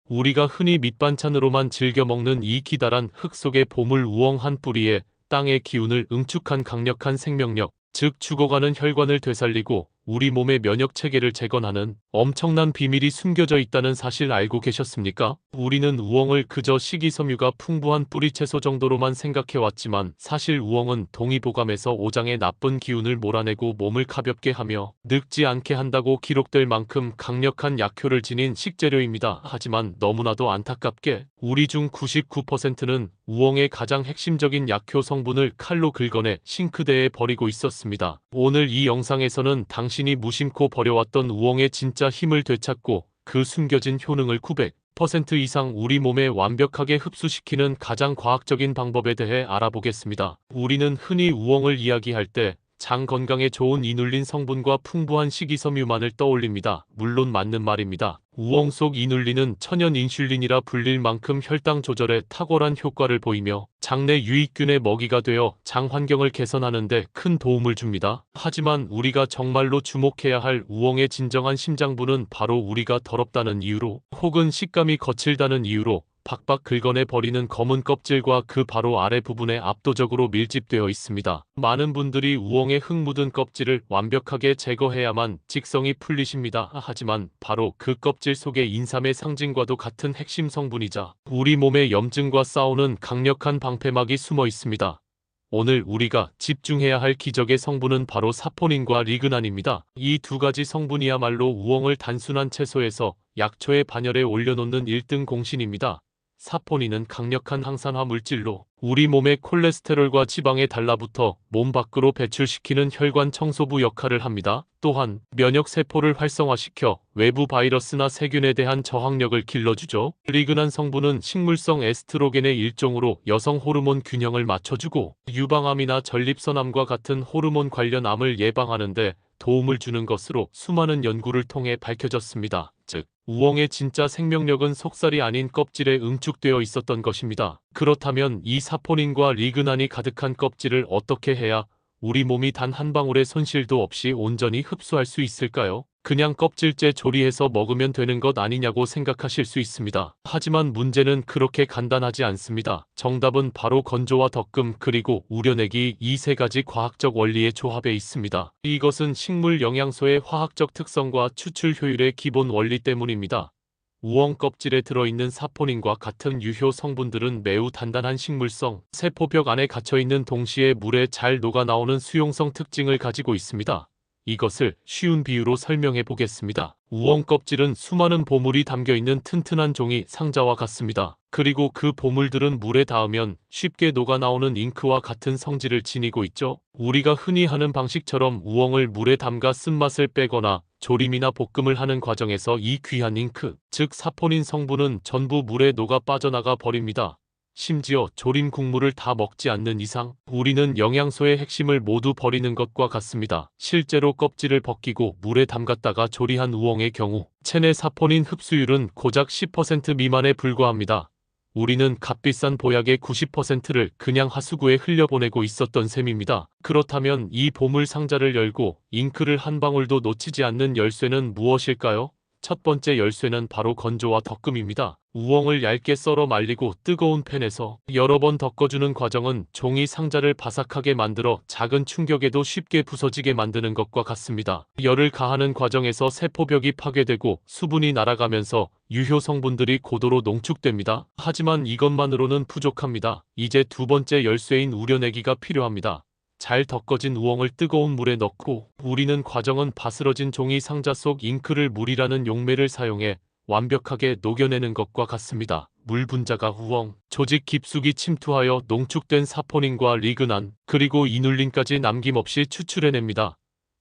우리가 흔히 밑반찬으로만 즐겨 먹는 이 기다란 흙 속의 보물 우엉 한 뿌리에 땅의 기운을 응축한 강력한 생명력, 즉 죽어가는 혈관을 되살리고 우리 몸의 면역 체계를 재건하는 엄청난 비밀이 숨겨져 있다는 사실 알고 계셨습니까? 우리는 우엉을 그저 식이섬유가 풍부한 뿌리채소 정도로만 생각해왔지만 사실 우엉은 동의보감에서 오장의 나쁜 기운을 몰아내고 몸을 가볍게 하며 늙지 않게 한다고 기록될 만큼 강력한 약효를 지닌 식재료입니다. 하지만 너무나도 안타깝게 우리 중 99%는 우엉의 가장 핵심적인 약효 성분을 칼로 긁어내 싱크대에 버리고 있었습니다. 오늘 이 영상에서는 당신이 무심코 버려왔던 우엉의 진짜 힘을 되찾고 그 숨겨진 효능을 900% 이상 우리 몸에 완벽하게 흡수시키는 가장 과학적인 방법에 대해 알아보겠습니다. 우리는 흔히 우엉을 이야기할 때 장 건강에 좋은 이눌린 성분과 풍부한 식이섬유만을 떠올립니다. 물론 맞는 말입니다. 우엉 속 이눌린은 천연 인슐린이라 불릴 만큼 혈당 조절에 탁월한 효과를 보이며 장내 유익균의 먹이가 되어 장 환경을 개선하는 데 큰 도움을 줍니다. 하지만 우리가 정말로 주목해야 할 우엉의 진정한 심장부는 바로 우리가 더럽다는 이유로 혹은 식감이 거칠다는 이유로 박박 긁어내 버리는 검은 껍질과 그 바로 아래 부분에 압도적으로 밀집되어 있습니다. 많은 분들이 우엉의 흙 묻은 껍질을 완벽하게 제거해야만 직성이 풀리십니다. 하지만 바로 그 껍질 속에 인삼의 상징과도 같은 핵심 성분이자 우리 몸의 염증과 싸우는 강력한 방패막이 숨어 있습니다. 오늘 우리가 집중해야 할 기적의 성분은 바로 사포닌과 리그난입니다. 이 두 가지 성분이야말로 우엉을 단순한 채소에서 약초의 반열에 올려놓는 1등 공신입니다. 사포닌은 강력한 항산화 물질로 우리 몸의 콜레스테롤과 지방에 달라붙어 몸 밖으로 배출시키는 혈관 청소부 역할을 합니다. 또한 면역세포를 활성화시켜 외부 바이러스나 세균에 대한 저항력을 길러주죠. 리그난 성분은 식물성 에스트로겐의 일종으로 여성 호르몬 균형을 맞춰주고 유방암이나 전립선암과 같은 호르몬 관련 암을 예방하는 데 도움을 주는 것으로 수많은 연구를 통해 밝혀졌습니다. 즉, 우엉의 진짜 생명력은 속살이 아닌 껍질에 응축되어 있었던 것입니다. 그렇다면 이 사포닌과 리그난이 가득한 껍질을 어떻게 해야 우리 몸이 단 한 방울의 손실도 없이 온전히 흡수할 수 있을까요? 그냥 껍질째 조리해서 먹으면 되는 것 아니냐고 생각하실 수 있습니다. 하지만 문제는 그렇게 간단하지 않습니다. 정답은 바로 건조와 덕금 그리고 우려내기 이 세 가지 과학적 원리의 조합에 있습니다. 이것은 식물 영양소의 화학적 특성과 추출 효율의 기본 원리 때문입니다. 우엉 껍질에 들어있는 사포닌과 같은 유효 성분들은 매우 단단한 식물성, 세포벽 안에 갇혀있는 동시에 물에 잘 녹아나오는 수용성 특징을 가지고 있습니다. 이것을 쉬운 비유로 설명해 보겠습니다. 우엉 껍질은 수많은 보물이 담겨있는 튼튼한 종이 상자와 같습니다. 그리고 그 보물들은 물에 닿으면 쉽게 녹아나오는 잉크와 같은 성질을 지니고 있죠. 우리가 흔히 하는 방식처럼 우엉을 물에 담가 쓴맛을 빼거나 조림이나 볶음을 하는 과정에서 이 귀한 잉크, 즉 사포닌 성분은 전부 물에 녹아 빠져나가 버립니다. 심지어 조림 국물을 다 먹지 않는 이상 우리는 영양소의 핵심을 모두 버리는 것과 같습니다. 실제로 껍질을 벗기고 물에 담갔다가 조리한 우엉의 경우 체내 사포닌 흡수율은 고작 10% 미만에 불과합니다. 우리는 값비싼 보약의 90%를 그냥 하수구에 흘려보내고 있었던 셈입니다. 그렇다면 이 보물 상자를 열고 잉크를 한 방울도 놓치지 않는 열쇠는 무엇일까요? 첫 번째 열쇠는 바로 건조와 덕금입니다. 우엉을 얇게 썰어 말리고 뜨거운 팬에서 여러 번 덮어주는 과정은 종이 상자를 바삭하게 만들어 작은 충격에도 쉽게 부서지게 만드는 것과 같습니다. 열을 가하는 과정에서 세포벽이 파괴되고 수분이 날아가면서 유효 성분들이 고도로 농축됩니다. 하지만 이것만으로는 부족합니다. 이제 두 번째 열쇠인 우려내기가 필요합니다. 잘 덮어진 우엉을 뜨거운 물에 넣고 우리는 과정은 바스러진 종이 상자 속 잉크를 물이라는 용매를 사용해 완벽하게 녹여내는 것과 같습니다. 물 분자가 우엉, 조직 깊숙이 침투하여 농축된 사포닌과 리그난, 그리고 이눌린까지 남김없이 추출해냅니다.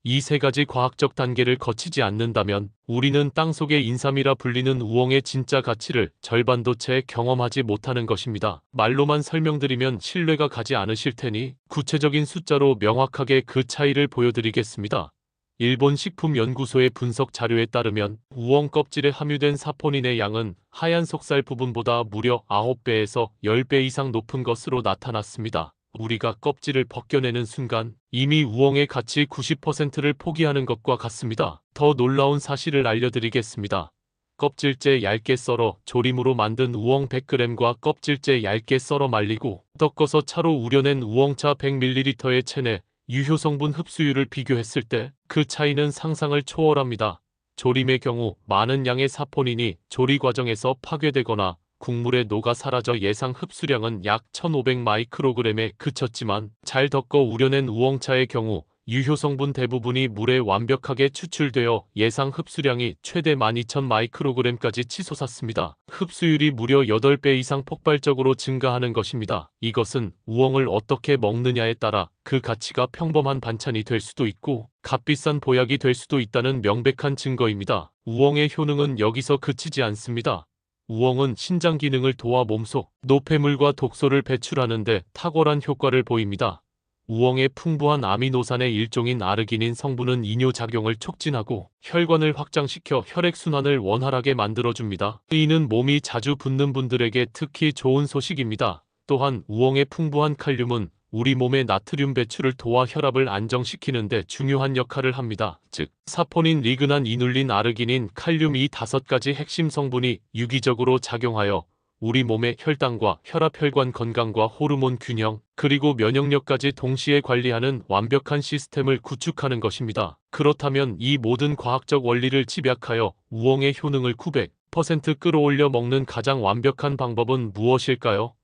이 세 가지 과학적 단계를 거치지 않는다면 우리는 땅속의 인삼이라 불리는 우엉의 진짜 가치를 절반도 채 경험하지 못하는 것입니다. 말로만 설명드리면 신뢰가 가지 않으실 테니 구체적인 숫자로 명확하게 그 차이를 보여드리겠습니다. 일본 식품연구소의 분석 자료에 따르면 우엉 껍질에 함유된 사포닌의 양은 하얀 속살 부분보다 무려 9배에서 10배 이상 높은 것으로 나타났습니다. 우리가 껍질을 벗겨내는 순간 이미 우엉의 가치 90%를 포기하는 것과 같습니다. 더 놀라운 사실을 알려드리겠습니다. 껍질째 얇게 썰어 조림으로 만든 우엉 100g과 껍질째 얇게 썰어 말리고 섞어서 차로 우려낸 우엉차 100ml의 체내 유효 성분 흡수율을 비교했을 때 그 차이는 상상을 초월합니다. 조림의 경우 많은 양의 사포닌이 조리 과정에서 파괴되거나 국물에 녹아 사라져 예상 흡수량은 약 1500마이크로그램에 그쳤지만 잘 덮어 우려낸 우엉차의 경우 유효 성분 대부분이 물에 완벽하게 추출되어 예상 흡수량이 최대 12,000마이크로그램까지 치솟았습니다. 흡수율이 무려 8배 이상 폭발적으로 증가하는 것입니다. 이것은 우엉을 어떻게 먹느냐에 따라 그 가치가 평범한 반찬이 될 수도 있고 값비싼 보약이 될 수도 있다는 명백한 증거입니다. 우엉의 효능은 여기서 그치지 않습니다. 우엉은 신장 기능을 도와 몸속 노폐물과 독소를 배출하는 데 탁월한 효과를 보입니다. 우엉의 풍부한 아미노산의 일종인 아르기닌 성분은 이뇨작용을 촉진하고 혈관을 확장시켜 혈액순환을 원활하게 만들어줍니다. 이는 몸이 자주 붓는 분들에게 특히 좋은 소식입니다. 또한 우엉의 풍부한 칼륨은 우리 몸의 나트륨 배출을 도와 혈압을 안정시키는 데 중요한 역할을 합니다. 즉, 사포닌, 리그난, 이눌린, 아르기닌, 칼륨 이 5가지 핵심 성분이 유기적으로 작용하여 우리 몸의 혈당과 혈압, 혈관 건강과 호르몬 균형, 그리고 면역력까지 동시에 관리하는 완벽한 시스템을 구축하는 것입니다. 그렇다면 이 모든 과학적 원리를 집약하여 우엉의 효능을 900% 끌어올려 먹는 가장 완벽한 방법은 무엇일까요?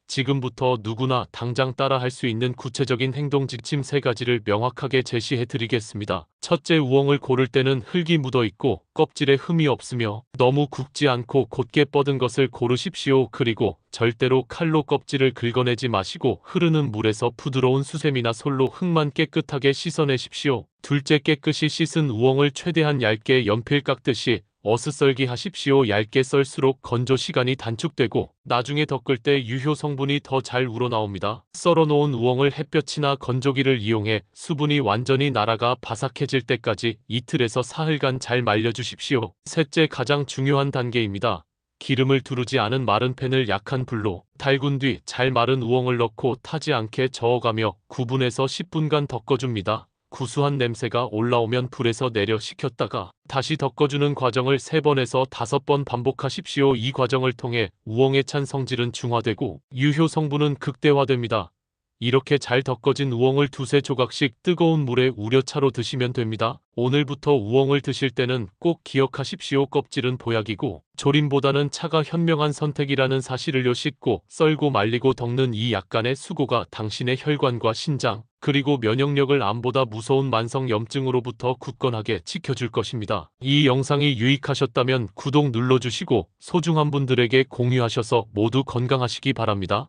지금부터 누구나 당장 따라 할 수 있는 구체적인 행동 지침 3가지를 명확하게 제시해 드리겠습니다. 첫째, 우엉을 고를 때는 흙이 묻어 있고 껍질에 흠이 없으며 너무 굵지 않고 곧게 뻗은 것을 고르십시오. 그리고 절대로 칼로 껍질을 긁어내지 마시고 흐르는 물에서 부드러운 수세미나 솔로 흙만 깨끗하게 씻어내십시오. 둘째, 깨끗이 씻은 우엉을 최대한 얇게 연필 깎듯이 어슷썰기 하십시오. 얇게 썰수록 건조 시간이 단축되고 나중에 덮을 때 유효 성분이 더 잘 우러나옵니다. 썰어놓은 우엉을 햇볕이나 건조기를 이용해 수분이 완전히 날아가 바삭해질 때까지 이틀에서 사흘간 잘 말려주십시오. 셋째, 가장 중요한 단계입니다. 기름을 두르지 않은 마른 팬을 약한 불로 달군 뒤 잘 마른 우엉을 넣고 타지 않게 저어가며 9분에서 10분간 덮어줍니다. 구수한 냄새가 올라오면 불에서 내려 식혔다가 다시 덮어주는 과정을 3번에서 5번 반복하십시오. 이 과정을 통해 우엉의 찬 성질은 중화되고 유효 성분은 극대화됩니다. 이렇게 잘 덮어진 우엉을 2~3조각씩 뜨거운 물에 우려 차로 드시면 됩니다. 오늘부터 우엉을 드실 때는 꼭 기억하십시오. 껍질은 보약이고 조림보다는 차가 현명한 선택이라는 사실을요. 씻고 썰고 말리고 덮는 이 약간의 수고가 당신의 혈관과 신장 그리고 면역력을 암보다 무서운 만성 염증으로부터 굳건하게 지켜줄 것입니다. 이 영상이 유익하셨다면 구독 눌러주시고 소중한 분들에게 공유하셔서 모두 건강하시기 바랍니다.